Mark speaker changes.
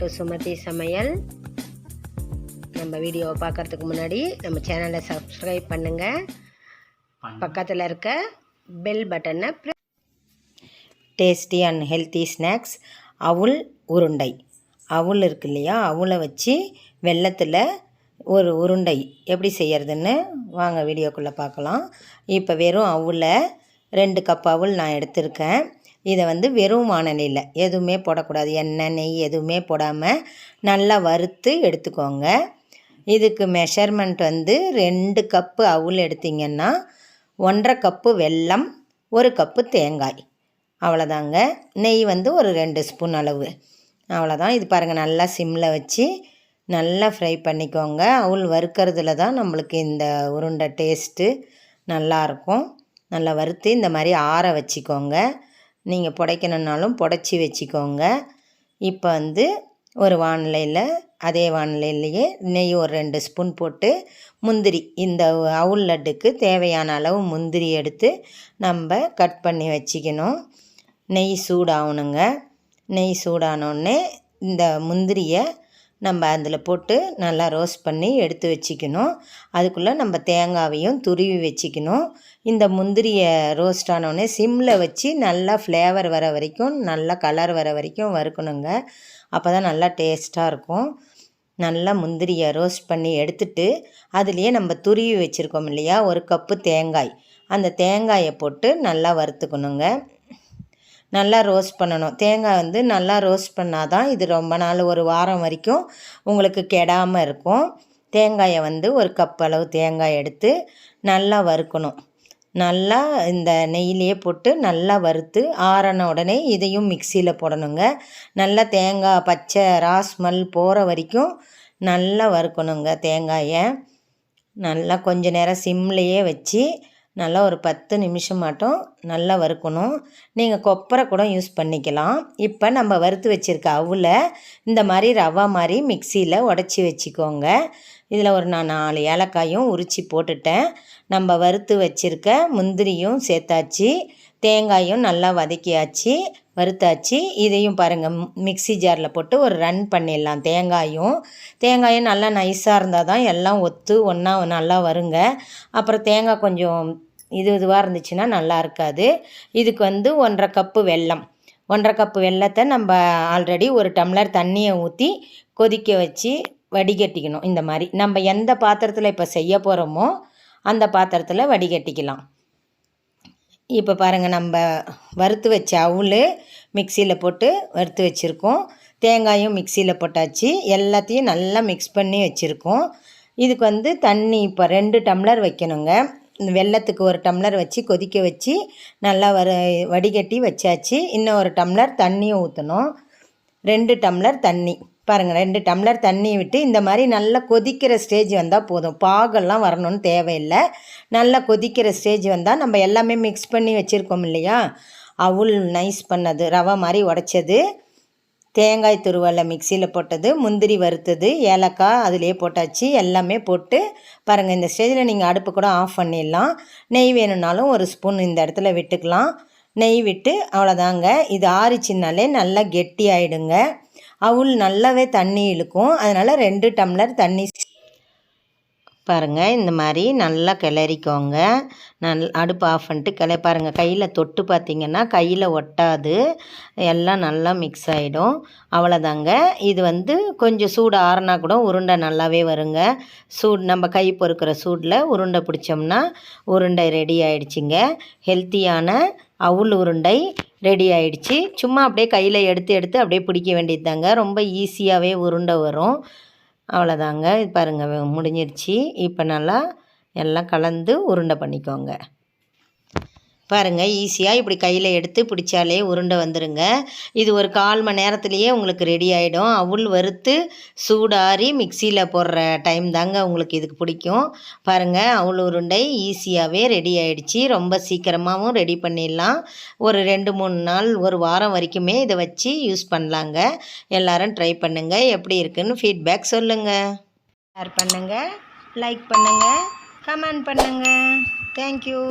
Speaker 1: To Sumathi சமையல். நம்ம வீடியோவை பார்க்குறதுக்கு முன்னாடி நம்ம சேனலை சப்ஸ்கிரைப் பண்ணுங்கள். பக்கத்தில் இருக்க பெல் பட்டனை டேஸ்டி அண்ட் ஹெல்த்தி ஸ்நாக்ஸ் அவுல் உருண்டை. அவுல் இருக்கு இல்லையா, அவுலை வச்சு வெல்லத்தில் ஒரு உருண்டை எப்படி செய்கிறதுன்னு வாங்க வீடியோக்குள்ளே பார்க்கலாம். இப்போ வெறும் அவுலை 2 கப் அவுல் நான் எடுத்திருக்கேன். இதை வெறும் வானலியில் எதுவுமே போடக்கூடாது, எண்ணெய் நெய் எதுவுமே போடாமல் நல்லா வறுத்து எடுத்துக்கோங்க. இதுக்கு மெஷர்மெண்ட் 2 கப்பு அவுல் எடுத்திங்கன்னா 1.5 கப்பு வெல்லம், 1 கப்பு தேங்காய், அவ்வளோதாங்க. நெய் ஒரு 2 ஸ்பூன் அளவு, அவ்வளோதான். இது பாருங்கள், நல்லா சிம்மில் வச்சு நல்லா ஃப்ரை பண்ணிக்கோங்க. அவுல் வறுக்கிறதுல தான் நம்மளுக்கு இந்த உருண்டை டேஸ்ட்டு நல்லாயிருக்கும். நல்லா வறுத்து இந்த மாதிரி ஆற வச்சுக்கோங்க. நீங்கள் புடைக்கணுன்னாலும் புடைச்சி வச்சுக்கோங்க. இப்போ ஒரு வானிலையில், அதே வானிலையிலேயே நெய் ஒரு 2 ஸ்பூன் போட்டு முந்திரி, இந்த அவுல் லட்டுக்கு தேவையான அளவு முந்திரி எடுத்து நம்ம கட் பண்ணி வச்சுக்கணும். நெய் சூடாகணுங்க. நெய் சூடானோடனே இந்த முந்திரியை நம்ம அதில் போட்டு நல்லா ரோஸ்ட் பண்ணி எடுத்து வச்சுக்கணும். அதுக்குள்ளே நம்ம தேங்காவையும் துருவி வச்சுக்கணும். இந்த முந்திரியை ரோஸ்ட் ஆனோடனே சிம்மில் வச்சு நல்லா ஃப்ளேவர் வர வரைக்கும், நல்லா கலர் வர வரைக்கும் வறுக்கணுங்க. அப்போ தான் நல்லா டேஸ்ட்டாக இருக்கும். நல்லா முந்திரியை ரோஸ்ட் பண்ணி எடுத்துட்டு அதுலேயே நம்ம துருவி வச்சுருக்கோம் இல்லையா, 1 கப்பு தேங்காய், அந்த தேங்காயை போட்டு நல்லா வறுத்துக்கணுங்க. நல்லா ரோஸ்ட் பண்ணணும். தேங்காய் நல்லா ரோஸ்ட் பண்ணால் தான் இது ரொம்ப நாள், ஒரு வாரம் வரைக்கும் உங்களுக்கு கெடாமல் இருக்கும். தேங்காயை 1 கப் அளவு தேங்காய் எடுத்து நல்லா வறுக்கணும். நல்லா இந்த நெய்யிலேயே போட்டு நல்லா வறுத்து ஆறின உடனே இதையும் மிக்சியில் போடணுங்க. நல்லா தேங்காய் பச்சை ஸ்மெல் போகிற வரைக்கும் நல்லா வறுக்கணுங்க. தேங்காயை நல்லா கொஞ்ச நேரம் சிம்லேயே வச்சு நல்லா ஒரு 10 நிமிஷம் மட்டும் நல்லா வறுக்கணும். நீங்கள் கொப்பரை கூட யூஸ் பண்ணிக்கலாம். இப்போ நம்ம வறுத்து வச்சுருக்க அவுலை இந்த மாதிரி ரவா மாதிரி மிக்சியில் உடச்சி வச்சுக்கோங்க. இதில் நான் 4 ஏலக்காயும் உரித்து போட்டுட்டேன். நம்ம வறுத்து வச்சுருக்க முந்திரியும் சேர்த்தாச்சு, தேங்காயும் நல்லா வதக்கியாச்சு, வறுத்தாச்சு. இதையும் பாருங்கள், மிக்சி ஜாரில் போட்டு ஒரு ரன் பண்ணிடலாம். தேங்காயும் நல்லா நைஸாக இருந்தால் தான் எல்லாம் ஒத்து ஒன்றா நல்லா வருங்க. அப்புறம் தேங்காய் கொஞ்சம் இதுவாக இருந்துச்சுன்னா நல்லா இருக்காது. இதுக்கு 1.5 கப்பு வெல்லம், 1.5 கப்பு வெல்லத்தை நம்ம ஆல்ரெடி 1 டம்ளர் தண்ணியை ஊற்றி கொதிக்க வச்சு வடிகட்டிக்கணும். இந்த மாதிரி நம்ம எந்த பாத்திரத்தில் இப்போ செய்ய போகிறோமோ அந்த பாத்திரத்தில் வடிகட்டிக்கலாம். இப்போ பாருங்கள், நம்ம வறுத்து வச்ச அவுல் மிக்சியில் போட்டு வறுத்து வச்சுருக்கோம். தேங்காயும் மிக்சியில் போட்டாச்சு. எல்லாத்தையும் நல்லா மிக்ஸ் பண்ணி வச்சுருக்கோம். இதுக்கு தண்ணி இப்போ 2 டம்ளர் வைக்கணுங்க. வெல்லத்துக்கு 1 டம்ளர் வச்சு கொதிக்க வச்சு நல்லா வடிகட்டி வச்சாச்சு. இன்னும் 1 டம்ளர் தண்ணியும் ஊற்றணும். 2 டம்ளர் தண்ணி பாருங்கள், 2 டம்ளர் தண்ணி விட்டு இந்த மாதிரி நல்லா கொதிக்கிற ஸ்டேஜ் வந்தால் போதும். பாகெல்லாம் வரணும்னு தேவையில்லை. நல்லா கொதிக்கிற ஸ்டேஜ் வந்தால் நம்ம எல்லாமே மிக்ஸ் பண்ணி வச்சுருக்கோம் இல்லையா, அவுல் நைஸ் பண்ணது, ரவை மாதிரி உடைச்சது, தேங்காய் துருவலை மிக்சியில் போட்டது, முந்திரி வறுத்தது, ஏலக்காய் அதிலே போட்டாச்சு. எல்லாமே போட்டு பாருங்கள், இந்த ஸ்டேஜில் நீங்கள் அடுப்பு கூட ஆஃப் பண்ணிடலாம். நெய் வேணும்னாலும் 1 ஸ்பூன் இந்த இடத்துல விட்டுக்கலாம். நெய் விட்டு அவ்வளோதாங்க. இது ஆறிச்சின்னாலே நல்லா கெட்டி ஆகிடுங்க. அவுல் நல்லாவே தண்ணி இழுக்கும். அதனால் 2 டம்ளர் தண்ணி பாருங்கள், இந்த மாதிரி நல்லா கிளறிக்கோங்க. அடுப்பு ஆஃப் பண்ணிட்டு பாருங்கள், கையில் தொட்டு பார்த்திங்கன்னா கையில் ஒட்டாது, எல்லாம் நல்லா மிக்ஸ் ஆகிடும். அவ்வளோதாங்க. இது கொஞ்சம் சூடு ஆறுனா கூட உருண்டை நல்லாவே வருங்க. நம்ம கை பொறுக்கிற சூடில் உருண்டை பிடிச்சோம்னா உருண்டை ரெடி ஆகிடுச்சிங்க. ஹெல்த்தியான அவுல் உருண்டை ரெடி ஆகிடுச்சு. சும்மா அப்படியே கையில் எடுத்து அப்படியே பிடிக்க வேண்டியது தாங்க. ரொம்ப ஈஸியாகவே உருண்டை வரும். அவ்வளோதாங்க. இது பாருங்கள், முடிஞ்சிருச்சு. இப்போ நல்லா எல்லாம் கலந்து உருண்டை பண்ணிக்கோங்க. பாருங்கள், ஈஸியாக இப்படி கையில் எடுத்து பிடிச்சாலே உருண்டை வந்துடுங்க. இது ஒரு 1/4 மணி நேரத்துலேயே உங்களுக்கு ரெடி ஆகிடும். அவுல் வறுத்து சூடாரி மிக்சியில் போடுற டைம் தாங்க உங்களுக்கு இதுக்கு பிடிக்கும். பாருங்கள், அவுல் உருண்டை ஈஸியாகவே ரெடி ஆகிடுச்சி. ரொம்ப சீக்கிரமாகவும் ரெடி பண்ணிடலாம். ஒரு 2-3 நாள், ஒரு வாரம் வரைக்குமே இதை வச்சு யூஸ் பண்ணலாங்க. எல்லோரும் ட்ரை பண்ணுங்கள். எப்படி இருக்குன்னு ஃபீட்பேக் சொல்லுங்கள். ஷேர் பண்ணுங்கள், லைக் பண்ணுங்கள், கமெண்ட் பண்ணுங்கள். தேங்க்யூ.